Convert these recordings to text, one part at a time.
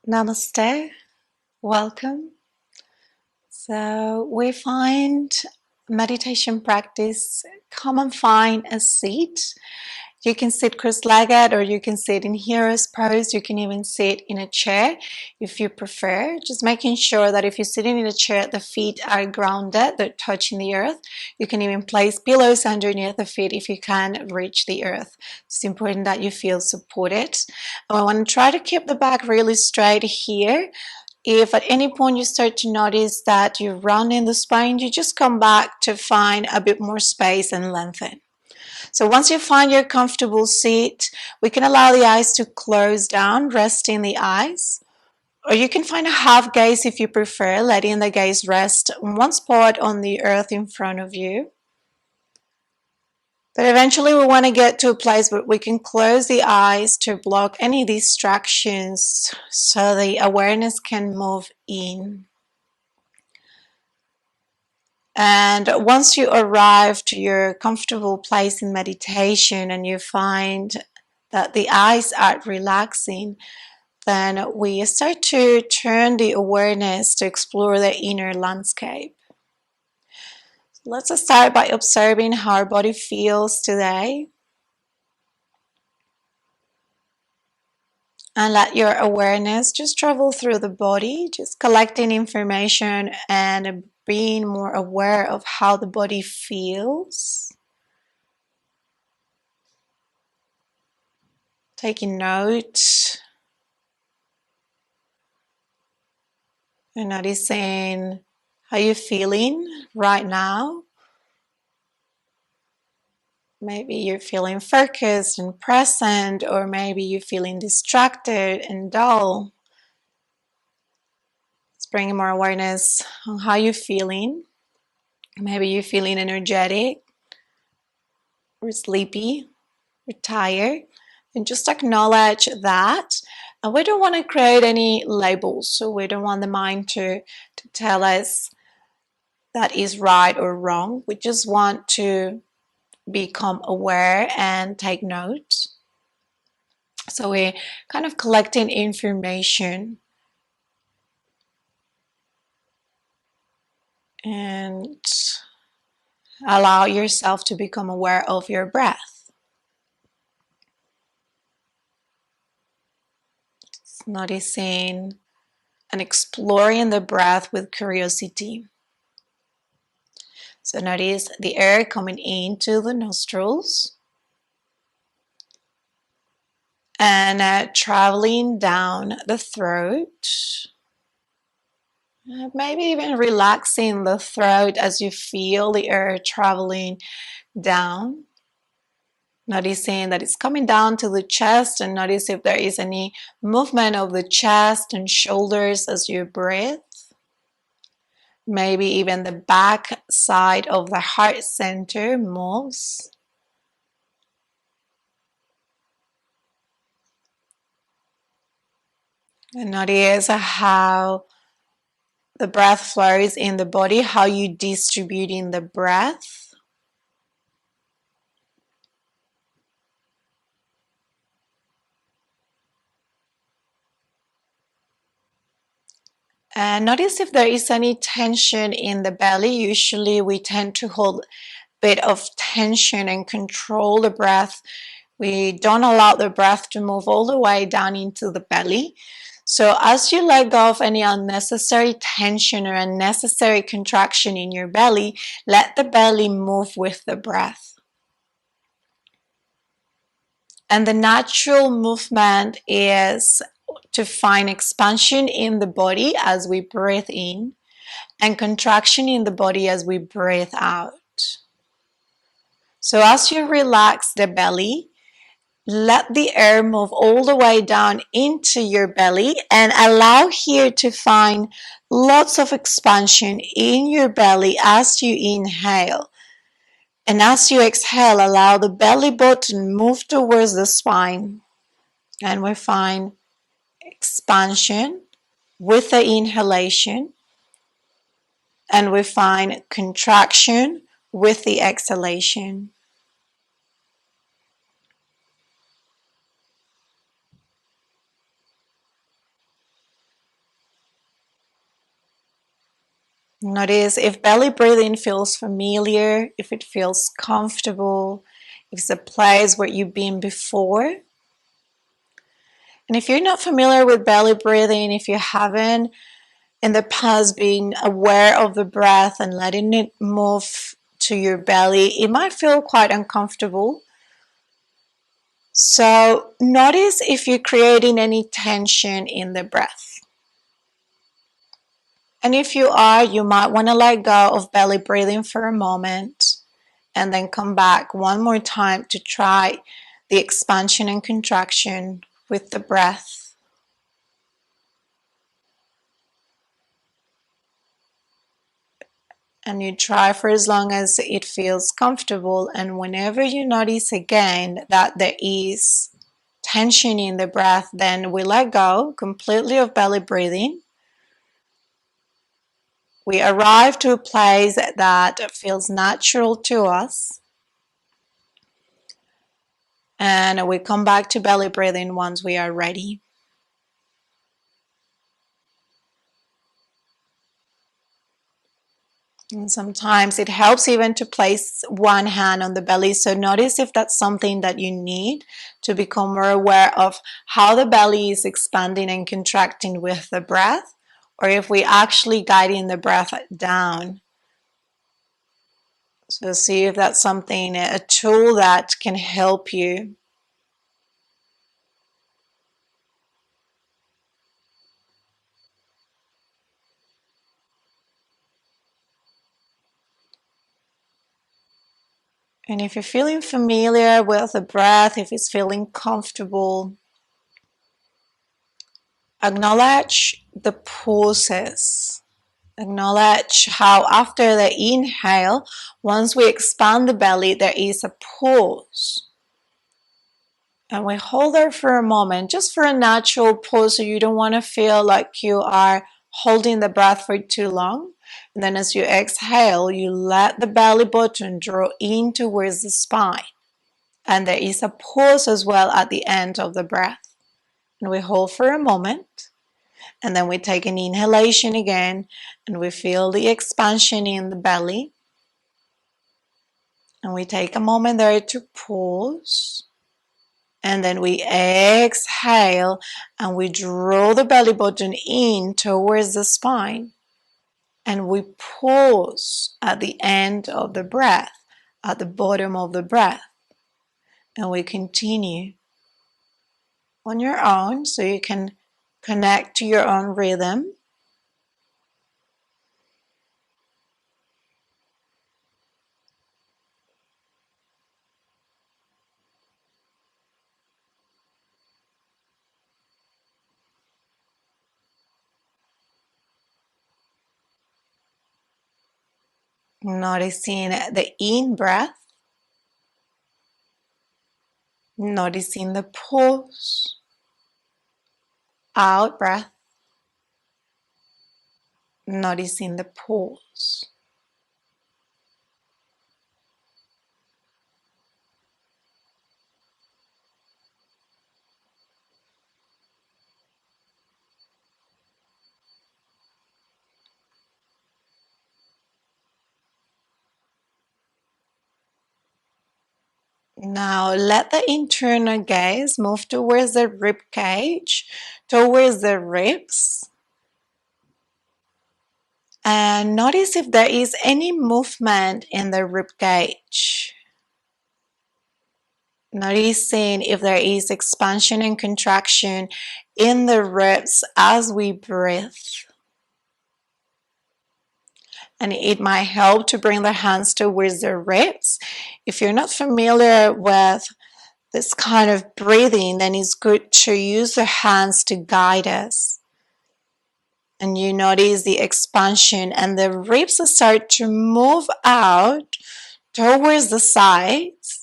Namaste, welcome. So we find meditation practice, come and find a seat. You can sit cross-legged or you can sit in hero's pose. You can even sit in a chair if you prefer. Just making sure that if you're sitting in a chair, the feet are grounded, they're touching the earth. You can even place pillows underneath the feet if you can reach the earth. It's important that you feel supported. And I want to try to keep the back really straight here. If at any point you start to notice that you run in the spine, you just come back to find a bit more space and lengthen. So once you find your comfortable seat, we can allow the eyes to close down, resting the eyes. Or you can find a half gaze if you prefer, letting the gaze rest on one spot on the earth in front of you. But eventually we want to get to a place where we can close the eyes to block any distractions so the awareness can move in. And once you arrive to your comfortable place in meditation and you find that the eyes are relaxing, then we start to turn the awareness to explore the inner landscape. Let's start by observing how our body feels today. And let your awareness just travel through the body, just collecting information and being more aware of how the body feels. Taking note and noticing how you're feeling right now. Maybe you're feeling focused and present, or maybe you're feeling distracted and dull. It's bringing more awareness on how you're feeling. Maybe you're feeling energetic or sleepy or tired. And just acknowledge that. And we don't want to create any labels. So we don't want the mind to tell us that is right or wrong. We just want to become aware and take note. So we're kind of collecting information and allow yourself to become aware of your breath. Just noticing and exploring the breath with curiosity. So notice the air coming into the nostrils and traveling down the throat. Maybe even relaxing the throat as you feel the air traveling down. Noticing that it's coming down to the chest, and notice if there is any movement of the chest and shoulders as you breathe. Maybe even the back side of the heart center moves. And notice how the breath flows in the body, how you distributing the breath. And notice if there is any tension in the belly. Usually we tend to hold a bit of tension and control the breath. We don't allow the breath to move all the way down into the belly. So as you let go of any unnecessary tension or unnecessary contraction in your belly, let the belly move with the breath. And the natural movement is to find expansion in the body as we breathe in and contraction in the body as we breathe out. So as you relax the belly, let the air move all the way down into your belly and allow here to find lots of expansion in your belly as you inhale. And as you exhale, allow the belly button move towards the spine. And we find expansion with the inhalation. And we find contraction with the exhalation. Notice if belly breathing feels familiar, if it feels comfortable, if it's a place where you've been before. And if you're not familiar with belly breathing, if you haven't in the past been aware of the breath and letting it move to your belly, it might feel quite uncomfortable. So notice if you're creating any tension in the breath. And if you are, you might want to let go of belly breathing for a moment and then come back one more time to try the expansion and contraction with the breath. And you try for as long as it feels comfortable. And whenever you notice again that there is tension in the breath, then we let go completely of belly breathing. We arrive to a place that feels natural to us. And we come back to belly breathing once we are ready. And sometimes it helps even to place one hand on the belly. So notice if that's something that you need to become more aware of how the belly is expanding and contracting with the breath, or if we actually guiding the breath down. So see if that's something, a tool that can help you. And if you're feeling familiar with the breath, if it's feeling comfortable, acknowledge the pauses. Acknowledge how after the inhale, once we expand the belly, there is a pause. And we hold there for a moment, just for a natural pause, so you don't want to feel like you are holding the breath for too long. And then as you exhale, you let the belly button draw in towards the spine. And there is a pause as well at the end of the breath. And we hold for a moment. And then we take an inhalation again. And we feel the expansion in the belly. And we take a moment there to pause. And then we exhale and we draw the belly button in towards the spine. And we pause at the end of the breath, at the bottom of the breath. And we continue on your own so you can connect to your own rhythm. Noticing the in breath, noticing the pause, out breath, noticing the pause. Now let the internal gaze move towards the rib cage, towards the ribs. And notice if there is any movement in the rib cage. Noticing if there is expansion and contraction in the ribs as we breathe. And it might help to bring the hands towards the ribs. If you're not familiar with this kind of breathing, then it's good to use the hands to guide us. And you notice the expansion and the ribs start to move out towards the sides.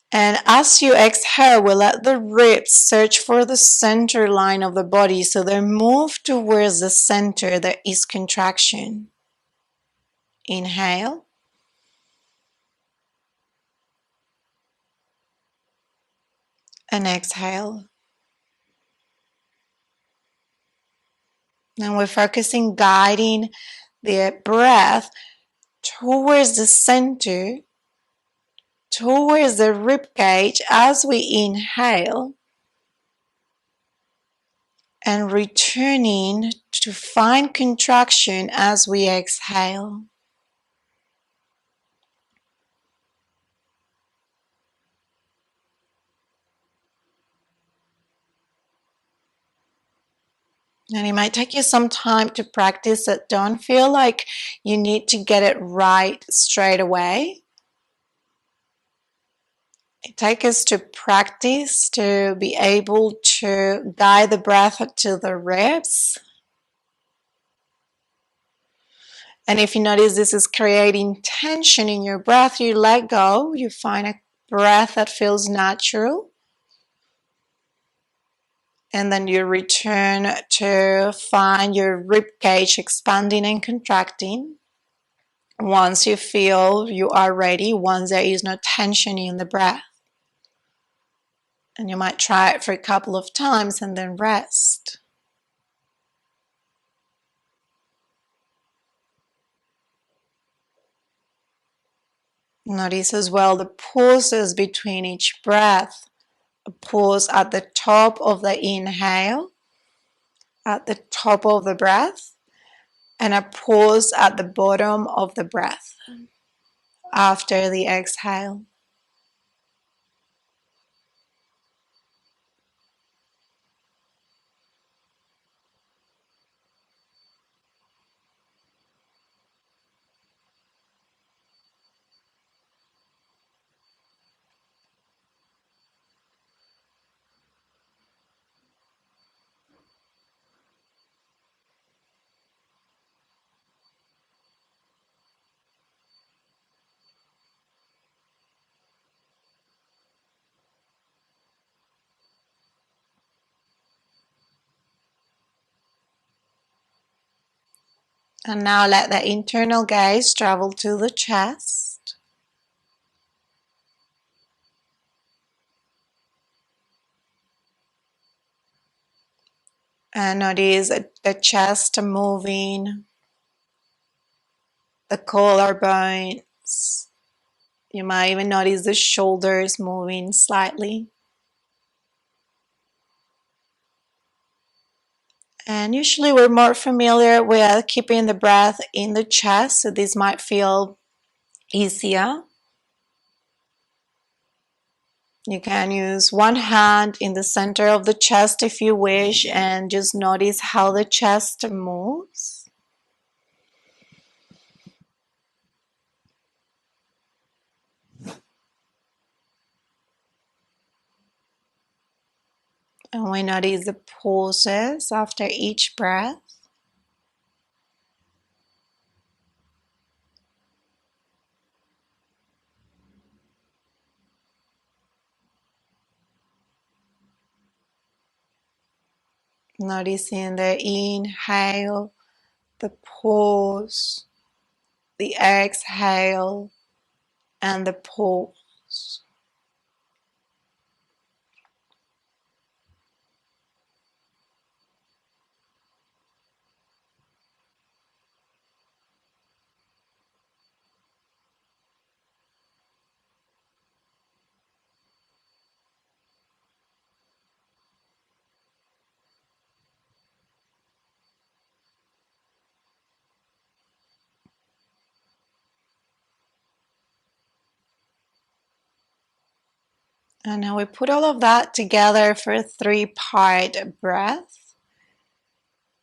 And as you exhale, we let the ribs search for the center line of the body. So they move towards the center. There is contraction. Inhale. And exhale. And we're focusing, guiding the breath towards the center, towards the rib cage as we inhale, and returning to fine contraction as we exhale. And it might take you some time to practice it. Don't feel like you need to get it right straight away. It takes us to practice to be able to guide the breath to the ribs. And if you notice this is creating tension in your breath, you let go. You find a breath that feels natural. And then you return to find your rib cage expanding and contracting. Once you feel you are ready, once there is no tension in the breath. And you might try it for a couple of times and then rest. Notice as well the pauses between each breath. A pause at the top of the inhale, at the top of the breath, and a pause at the bottom of the breath after the exhale. And now let the internal gaze travel to the chest. And notice the chest moving, the collarbones. You might even notice the shoulders moving slightly. And usually we're more familiar with keeping the breath in the chest, so this might feel easier. You can use one hand in the center of the chest if you wish, and just notice how the chest moves. And we notice the pauses after each breath. Noticing the inhale, the pause, the exhale, and the pause. And now we put all of that together for a 3-part breath.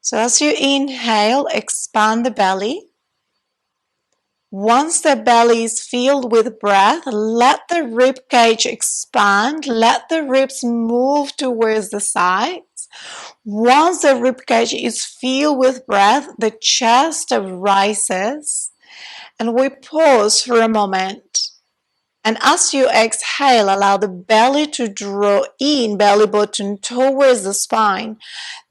So as you inhale, expand the belly. Once the belly is filled with breath, let the rib cage expand. Let the ribs move towards the sides. Once the rib cage is filled with breath, the chest rises. And we pause for a moment. And as you exhale, allow the belly to draw in, belly button towards the spine.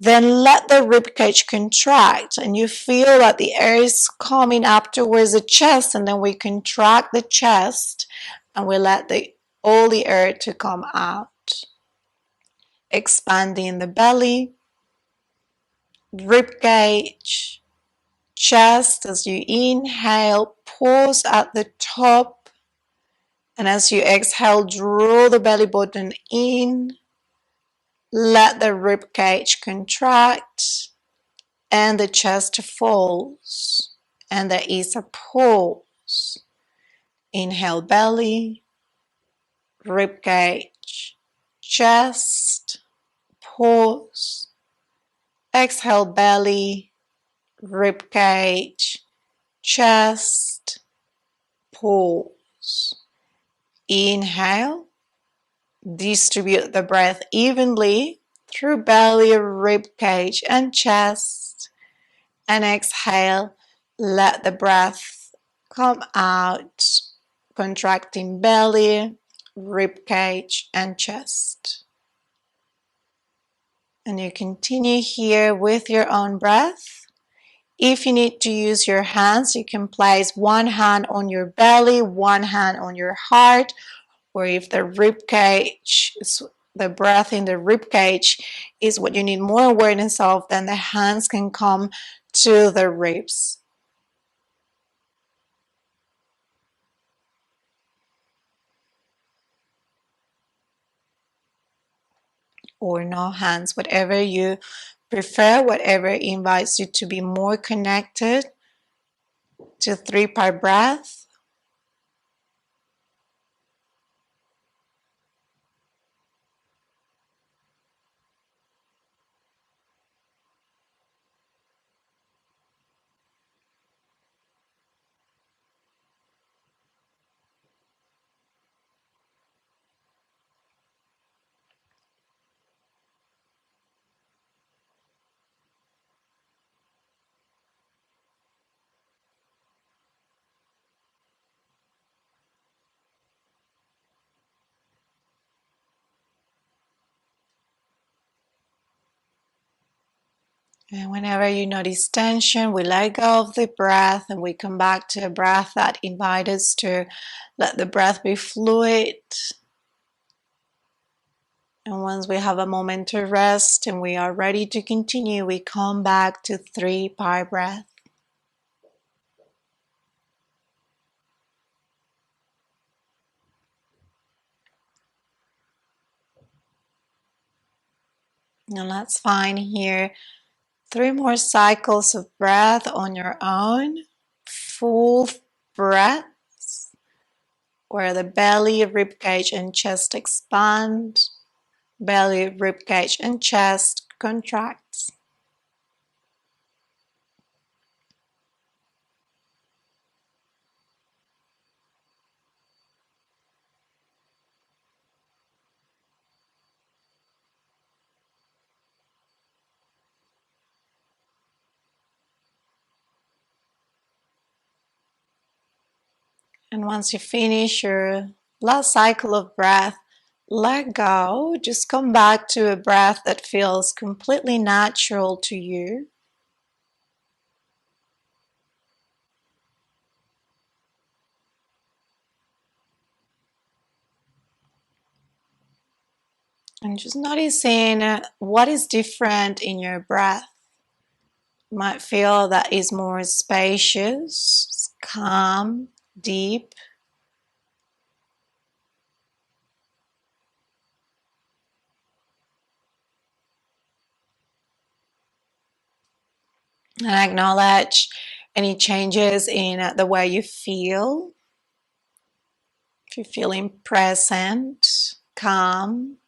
Then let the ribcage contract, and you feel that the air is coming up towards the chest, and then we contract the chest, and we let all the air to come out. Expanding the belly, rib cage, chest. As you inhale, pause at the top, and as you exhale, draw the belly button in. Let the rib cage contract and the chest falls, and there is a pause. Inhale, belly, rib cage, chest, pause. Exhale, belly, rib cage, chest, pause. Inhale, distribute the breath evenly through belly, rib cage, and chest. And exhale, let the breath come out, contracting belly, rib cage, and chest. And you continue here with your own breath. If you need to use your hands, you can place one hand on your belly, one hand on your heart, or if the rib cage, the breath in the rib cage is what you need more awareness of, then the hands can come to the ribs. Or no hands, whatever you prefer, whatever invites you to be more connected to 3-part breath. And whenever you notice tension, we let go of the breath and we come back to a breath that invites us to let the breath be fluid. And once we have a moment to rest and we are ready to continue, we come back to 3-part breath. And let's find here 3 more cycles of breath on your own. Full breaths where the belly, rib cage, and chest expand. Belly, rib cage, and chest contracts. And once you finish your last cycle of breath, let go. Just come back to a breath that feels completely natural to you. And just noticing what is different in your breath. You might feel that is more spacious, calm, deep. And acknowledge any changes in the way you feel. If you're feeling present, calm.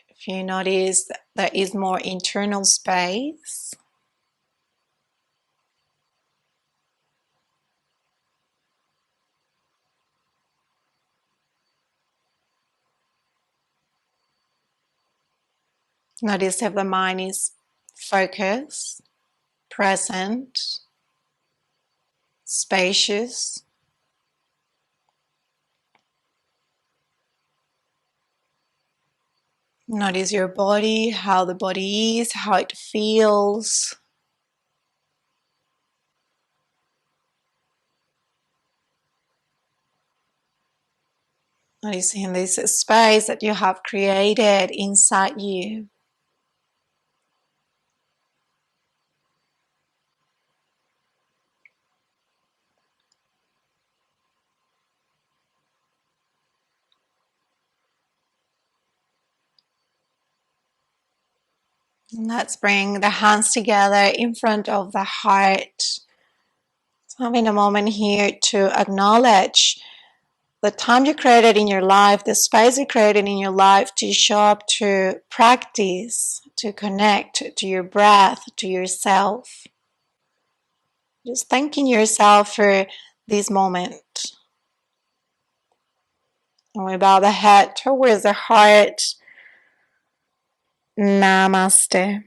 If you notice that there is more internal space. Notice if the mind is focused, present, spacious. Notice your body, how the body is, how it feels. Noticing this space that you have created inside you. Let's bring the hands together in front of the heart. So having a moment here to acknowledge the time you created in your life, the space you created in your life to show up, to practice, to connect to your breath, to yourself. Just thanking yourself for this moment. And we bow the head towards the heart. Namaste.